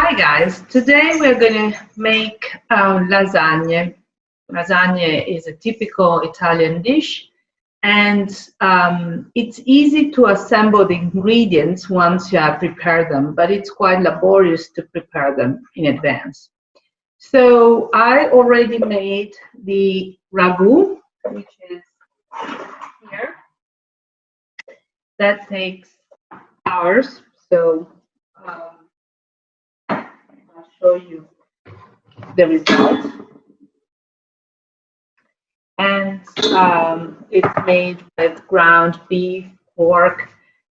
Hi guys, today we're going to make lasagne. Lasagne is a typical Italian dish, and it's easy to assemble the ingredients once you have prepared them, but it's quite laborious to prepare them in advance. So I already made the ragù, which is here. That takes hours, so I'll show you the result. And it's made with ground beef, pork,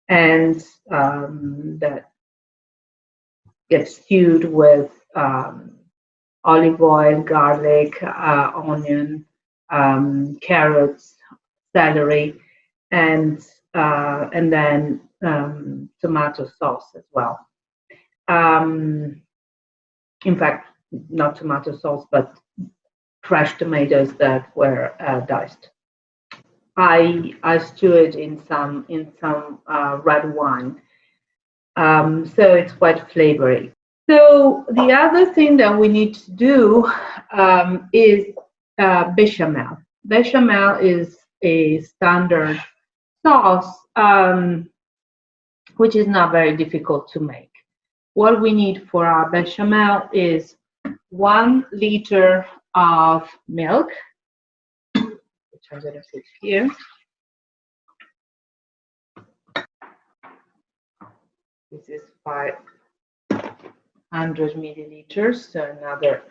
and that gets stewed with olive oil, garlic, onion, carrots, celery, and then tomato sauce as well. In fact, not tomato sauce, but fresh tomatoes that were diced. I stew it in some red wine, so it's quite flavory. So the other thing that we need to do is Béchamel. Béchamel is a standard sauce, which is not very difficult to make. What we need for our Béchamel is 1 liter of milk, which I'm going to put here. This is 500 milliliters, so another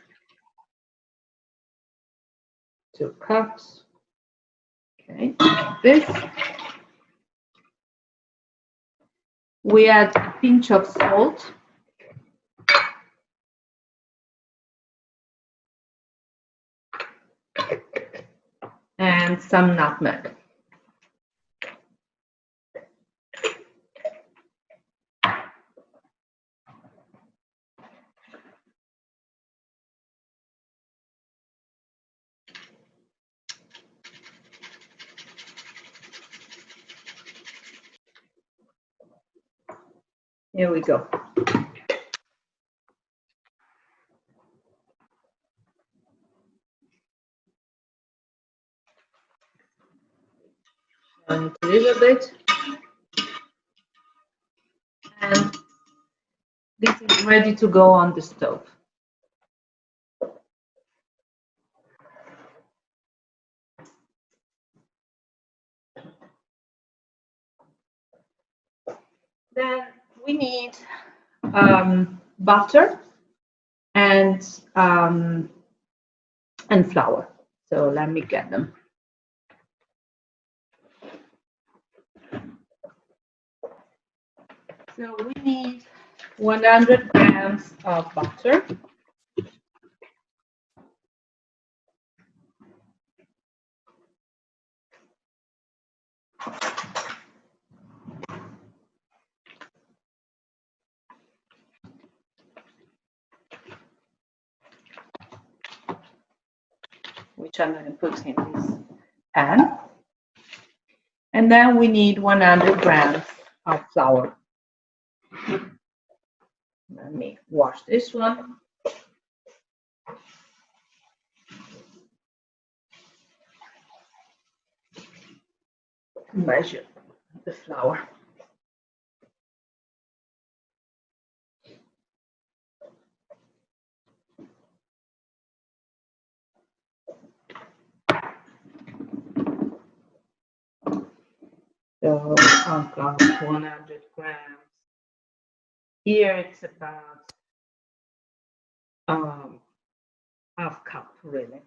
2 cups. Okay, like this. We add a pinch of salt. And some nutmeg. Here we go. And a little bit, and this is ready to go on the stove. Then we need butter and flour. So let me get them. So we need 100 grams of butter. Which I'm going to put in this pan. And then we need 100 grams of flour. Let me wash this one. Measure the flour. So I've got 100 grams. Here it's about half cup, really.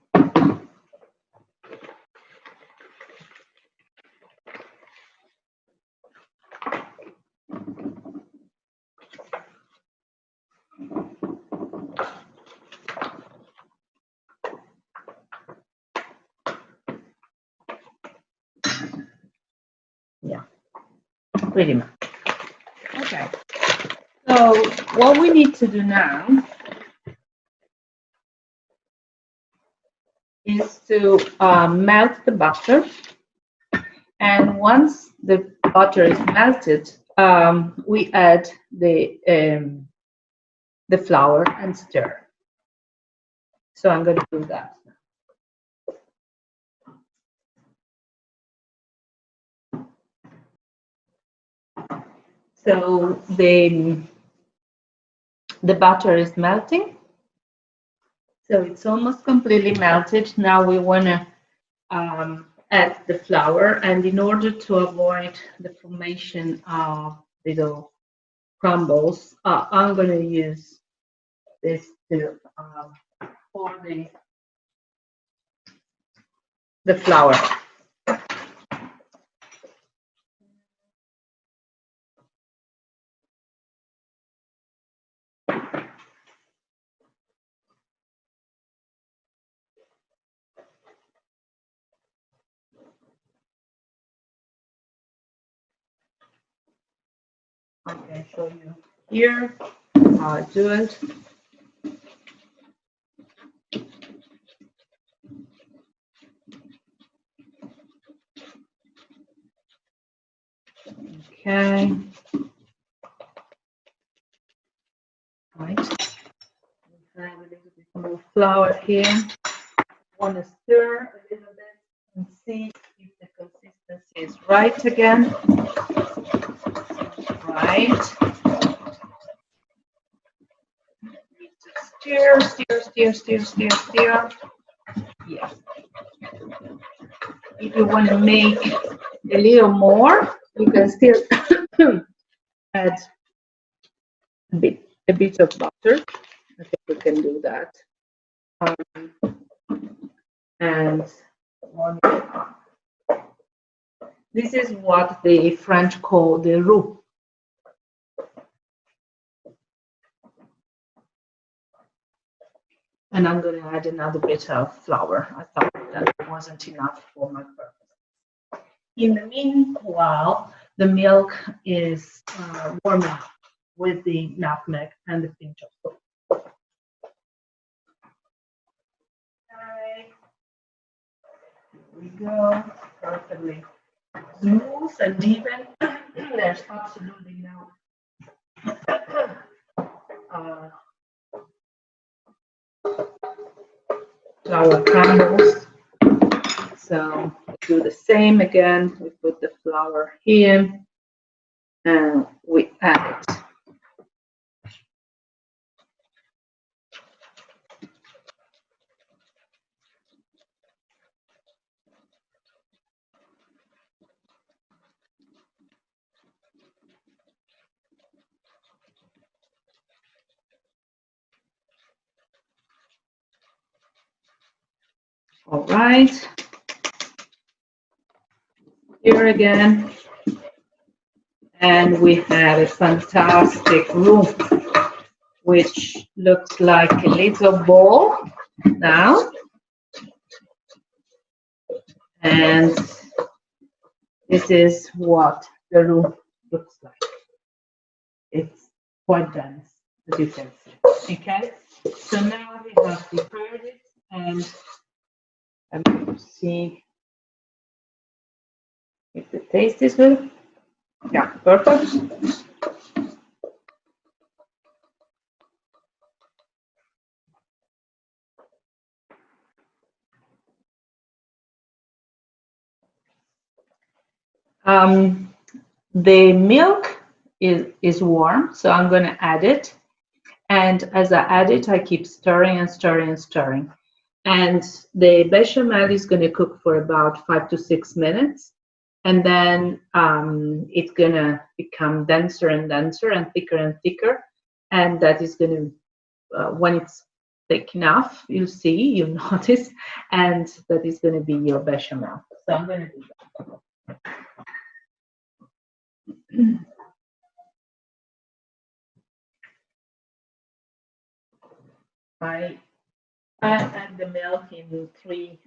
Yeah, pretty much. Okay. So what we need to do now is to melt the butter. And once the butter is melted, we add the the flour and stir. So I'm going to do that. So the butter is melting. So it's almost completely melted. Now we want to add the flour, and in order to avoid the formation of little crumbles, I'm going to use this to pour the flour. I can show you here how I do it. Okay. Right. We have a little bit more flour here. Want to stir a little bit and see if the consistency is right again. Right. Stir, stir, stir, stir, stir, stir. Yeah. If you want to make a little more, you can still add a bit of butter. I think we can do that. And one more. This is what the French call the roux. And I'm going to add another bit of flour. I thought that wasn't enough for my purpose. In the meanwhile, the milk is warming up with the nutmeg and the pinch of salt. Okay. Here we go. Perfectly smooth and even. There's absolutely no flour crumbles. So we do the same again. We put the flour here and we add it. All right. Here again. And we have a fantastic roux, which looks like a little ball now. And this is what the roux looks like. It's quite dense, as you can see. Okay, so now we have prepared it, and I'm going to see if the taste is good. Yeah, perfect. The milk is warm, so I'm going to add it. And as I add it, I keep stirring and stirring and stirring. And the bechamel is going to cook for about 5 to 6 minutes. And then it's going to become denser and denser and thicker. And that is going to, when it's thick enough, you see, you notice, and that is going to be your bechamel. So I'm going to do that. I add the milk in 3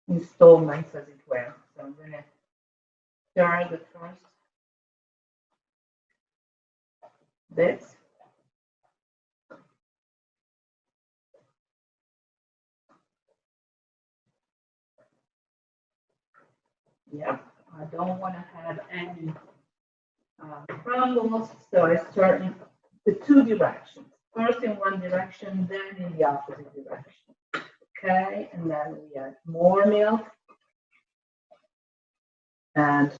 installments, as it were. So I'm going to stir the first bit. Yeah, I don't want to have any crumbles. So I start in the two directions. First in one direction, then in the opposite direction. Okay, and then we add more milk. And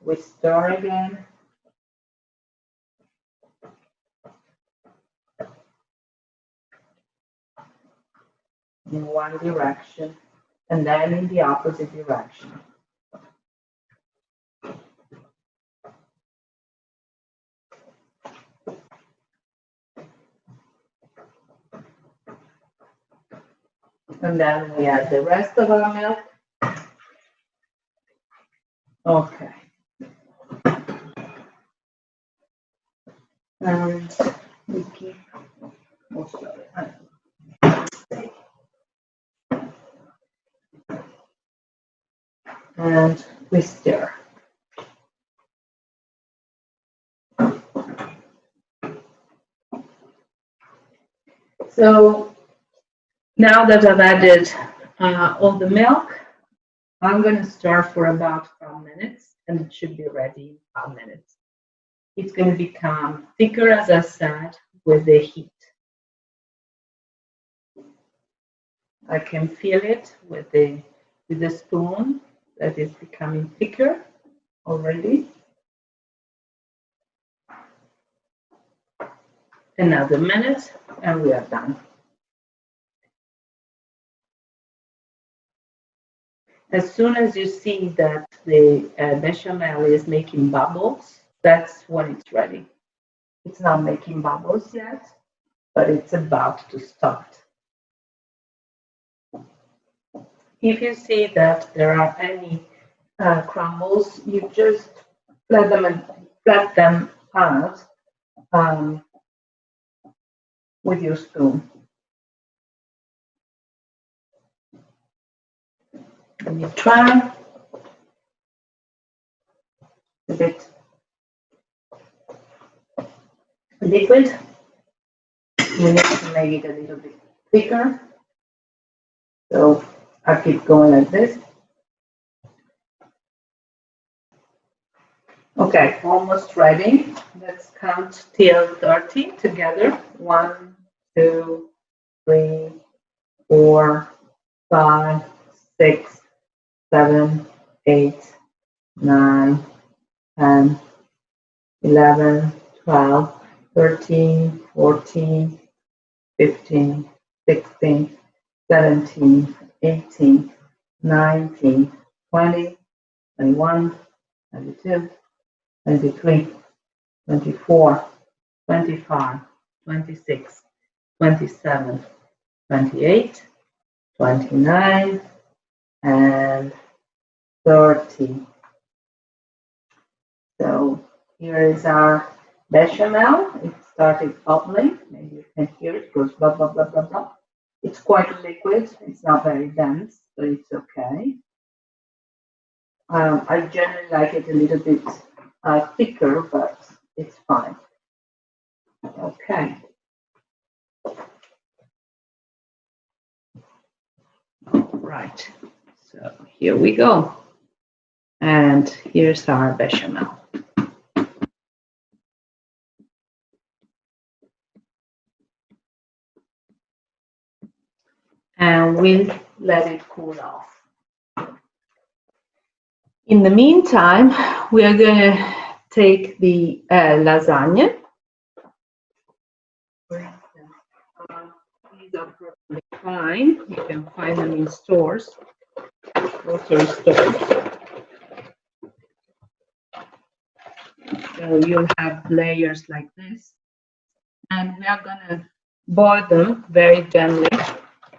we stir again. In one direction, and then in the opposite direction. And then we add the rest of our milk. Okay. And we keep, oh, sorry. And we stir. So now that I've added all the milk, I'm going to stir for about 5 minutes, and it should be ready in 5 minutes. It's going to become thicker, as I said, with the heat. I can feel it with the spoon that is becoming thicker already. Another minute, and we are done. As soon as you see that the bechamel is making bubbles, that's when it's ready. It's not making bubbles yet, but it's about to start. If you see that there are any crumbles, you just let them out with your spoon. And you try a bit liquid. We need to make it a little bit thicker. So I keep going like this. Okay, almost ready. Let's count till 30 together. 1, 2, 3, 4, 5, 6, 7, 8, 9, 10, 11, 12, 13, 14, 15, 16, 17, 18, 19, 20, 21, 22, 23, 24, 25, 26, 27, 28, 29, and 30. So here is our bechamel. It started bubbling. Maybe you can hear it goes blah, blah, blah, blah, blah. It's quite liquid. It's not very dense, but it's okay. I generally like it a little bit thicker, but it's fine. Okay. Right. So here we go. And here's our bechamel. And we'll let it cool off. In the meantime, we are going to take the lasagna. These are perfectly fine. You can find them in stores, grocery stores. So you'll have layers like this. And we are going to boil them very gently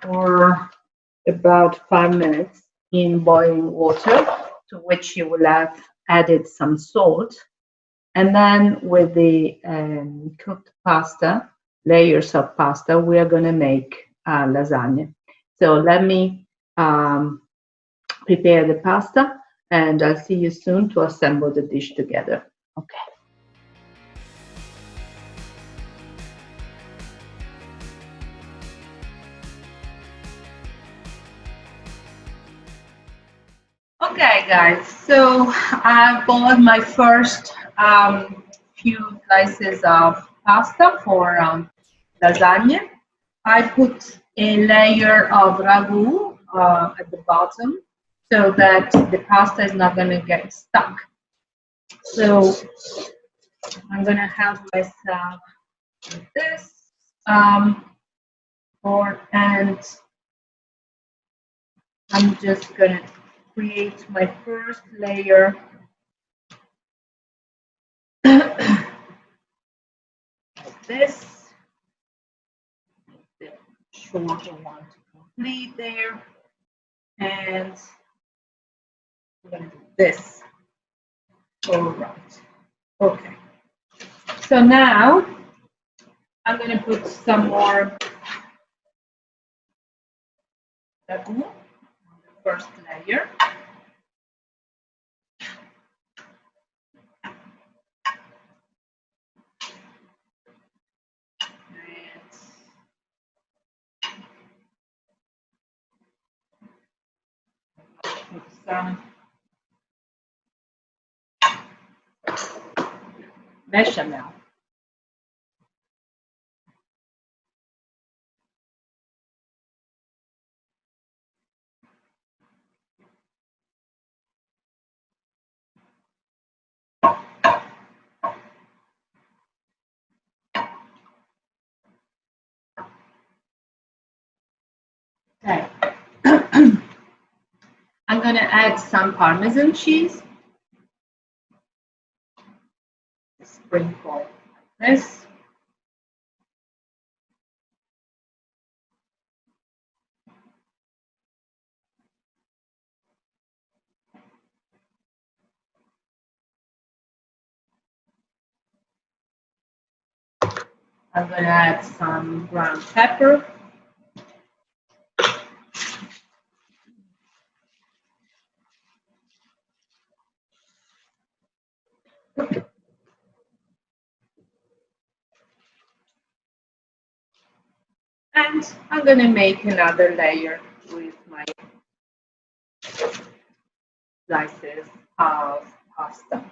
for about 5 minutes in boiling water, to which you will have added some salt. And then with the cooked pasta, layers of pasta, we are going to make lasagna. So let me prepare the pasta, and I'll see you soon to assemble the dish together. Okay. Okay, guys, so I boiled my first few slices of pasta for lasagna. I put a layer of ragù at the bottom so that the pasta is not going to get stuck. So I'm going to help myself with this. And I'm just going to create my first layer. Like this. The shorter one to complete there. And I'm going to do this. All right. Okay. So now I'm going to put some more ragù on the first layer. Put some Béchamel. Okay. I'm going to add some Parmesan cheese. Sprinkle like this. I'm going to add some ground pepper. And I'm going to make another layer with my slices of pasta.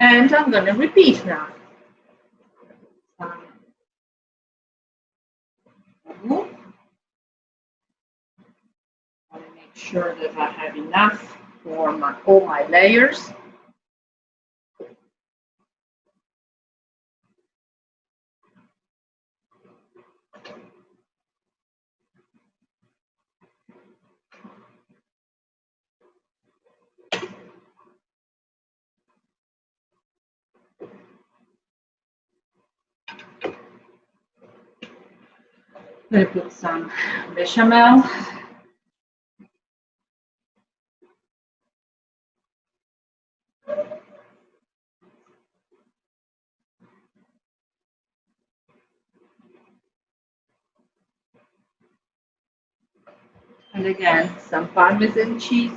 And I'm going to repeat now. I want to make sure that I have enough for all my layers. I'm going to put some Béchamel. And again, some Parmesan cheese.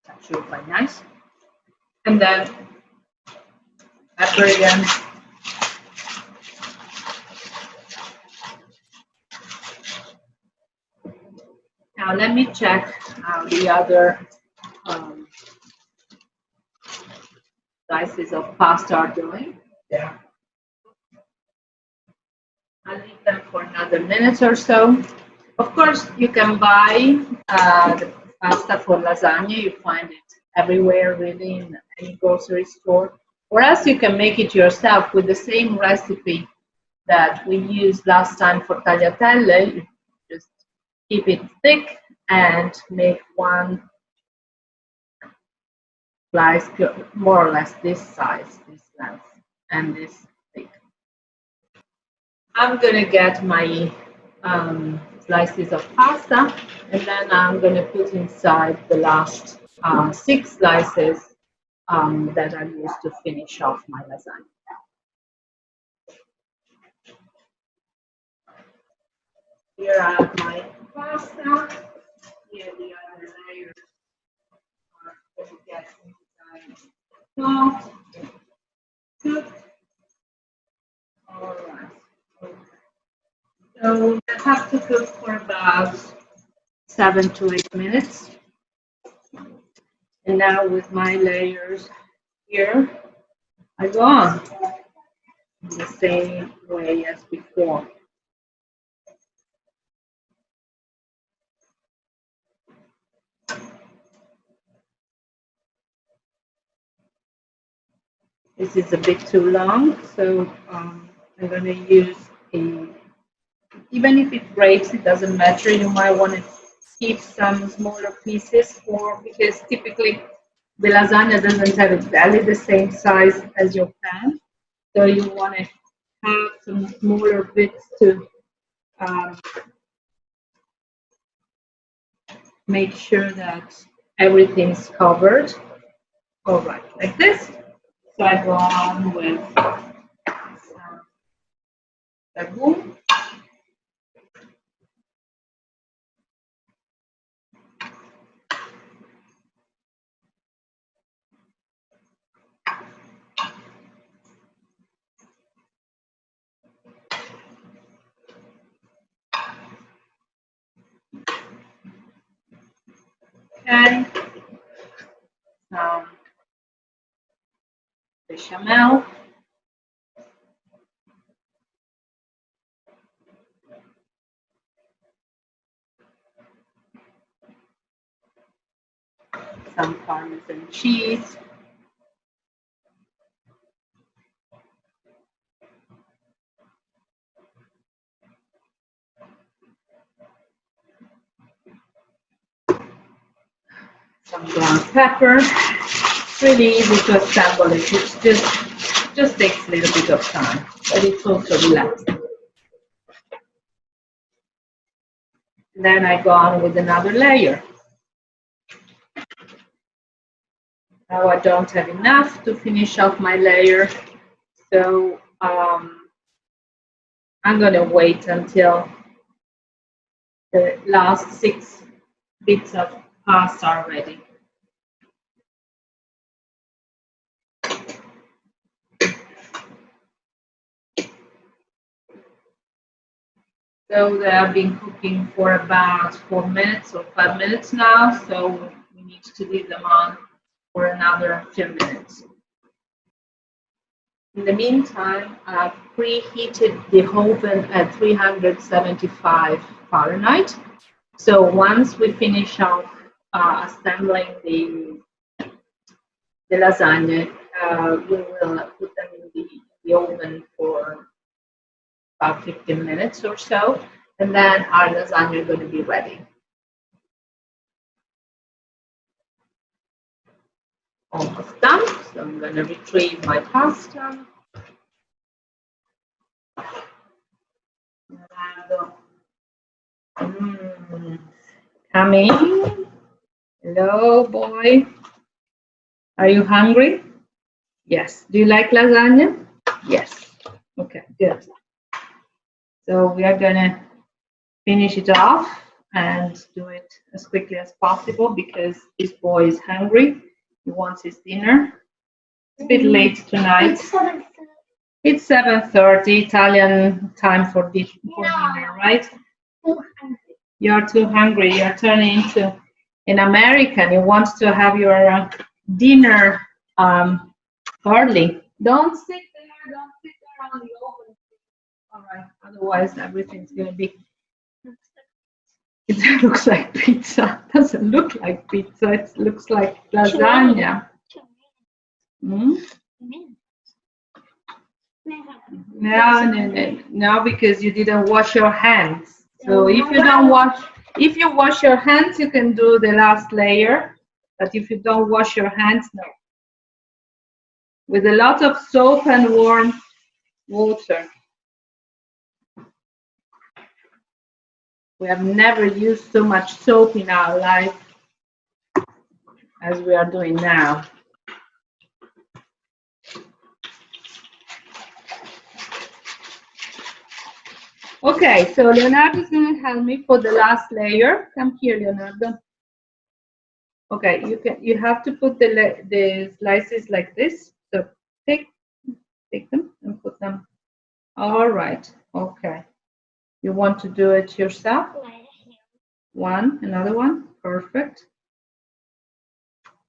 That should be quite nice. And then pepper again. Now let me check how the other slices of pasta are doing. Yeah. I'll leave them for another minute or so. Of course, you can buy the pasta for lasagna. You find it everywhere, really, in any grocery store. Or else you can make it yourself with the same recipe that we used last time for tagliatelle. You just keep it thick and make one slice more or less this size, this length, and this thick. I'm gonna get my slices of pasta, and then I'm going to put inside the last 6 slices that I use to finish off my lasagna. Here I have my pasta. Here the other layers are going to get inside the pot. Cooked. All right. So that has to cook for about 7 to 8 minutes. And now with my layers here, I go on in the same way as before. This is a bit too long, so I'm going to use even if it breaks, it doesn't matter. You might want to keep some smaller pieces because typically the lasagna doesn't have exactly the same size as your pan. So you want to have some smaller bits to make sure that everything's covered. All right, like this. So I go on with some ragù. Okay. Some Béchamel. Some Parmesan cheese. Some ground pepper. It's really easy to assemble it. It just takes a little bit of time, but it's also relaxing. And then I go on with another layer. Now I don't have enough to finish off my layer, so I'm going to wait until the last 6 bits of pasta are ready. So they have been cooking for about 4 minutes or 5 minutes now, so we need to leave them on for another 10 minutes. In the meantime, I've preheated the oven at 375 Fahrenheit. So once we finish off assembling the lasagna, we will put them in the oven for about 15 minutes or so, and then our lasagna is going to be ready. Almost done, so I'm going to retrieve my pasta. Coming. Hello, boy. Are you hungry? Yes. Do you like lasagna? Yes. Okay, good. So we are going to finish it off and do it as quickly as possible because this boy is hungry. He wants his dinner. It's a bit late tonight. It's 7:30 Italian time for dinner, right? You're too hungry. You're turning into an American. You want to have your dinner early. Don't sit there. Don't sit there on the oven. All right. Otherwise, everything's going to be. It looks like pizza. It doesn't look like pizza. It looks like lasagna. No, because you didn't wash your hands. So if you wash your hands, you can do the last layer. But if you don't wash your hands, no. With a lot of soap and warm water. We have never used so much soap in our life as we are doing now. Okay, so Leonardo is going to help me for the last layer. Come here, Leonardo. Okay, you have to put the slices like this. So take them and put them. All right. Okay. You want to do it yourself? One, another one. Perfect.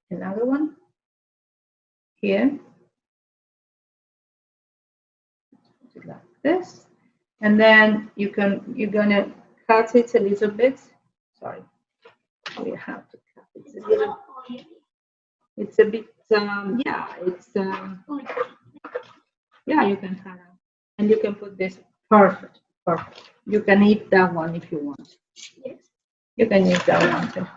Another one. Here. Put it like this. And then you're gonna cut it a little bit. Sorry, we have to cut it a little. It's a bit, yeah, it's, yeah, you can cut out. And you can put this, perfect, perfect. You can eat that one if you want. Yes. You can eat that one too.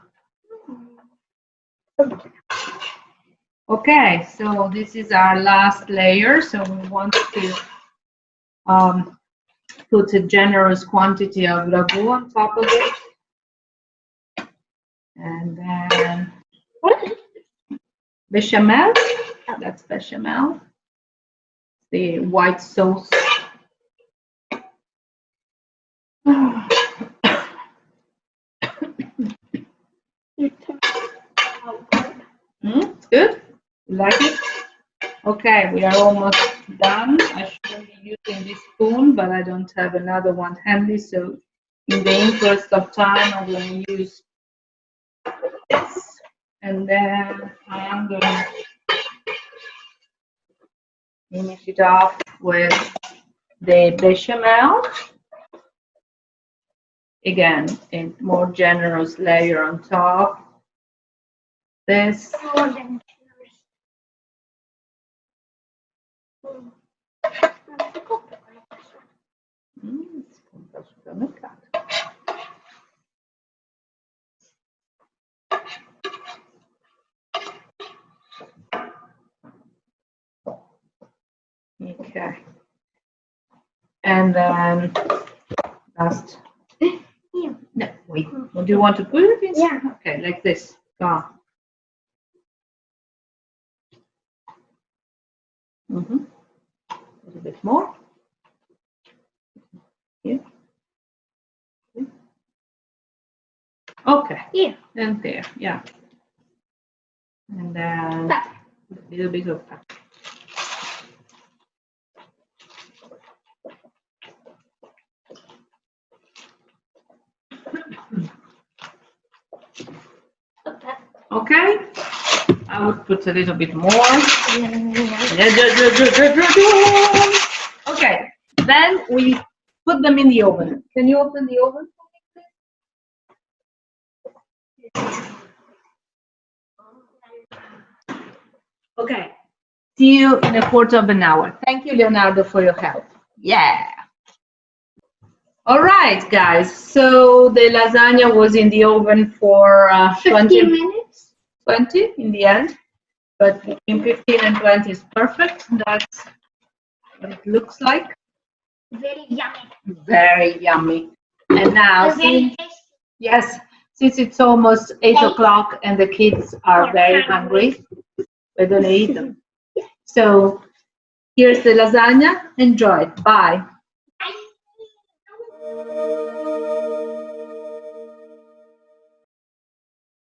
Okay, so this is our last layer. So we want to put a generous quantity of ragù on top of it. And then Béchamel, that's Béchamel, the white sauce. It's good. You like it? Okay, we are almost done. I should be using this spoon, but I don't have another one handy, so in the interest of time, I'm going to use this. And then I am going to finish it off with the bechamel. Again, a more generous layer on top. This. Okay. And then last. No, wait. What do you want to put it in? Yeah. Okay, like this. Go. A little bit more. Here. Okay. Yeah. And there. Yeah. And then a little bit of that. Okay, I would put a little bit more. Okay, then we put them in the oven. Can you open the oven for me, please? Okay, see you in a quarter of an hour. Thank you, Leonardo, for your help. Yeah. All right, guys, so the lasagna was in the oven for 20 minutes. 20 in the end, but between 15 and 20 is perfect. That's what it looks like. Very yummy. Very yummy. And now, yes, since it's almost 8 o'clock and the kids are very hungry, we're going to eat them. So here's the lasagna. Enjoy. Bye. Bye.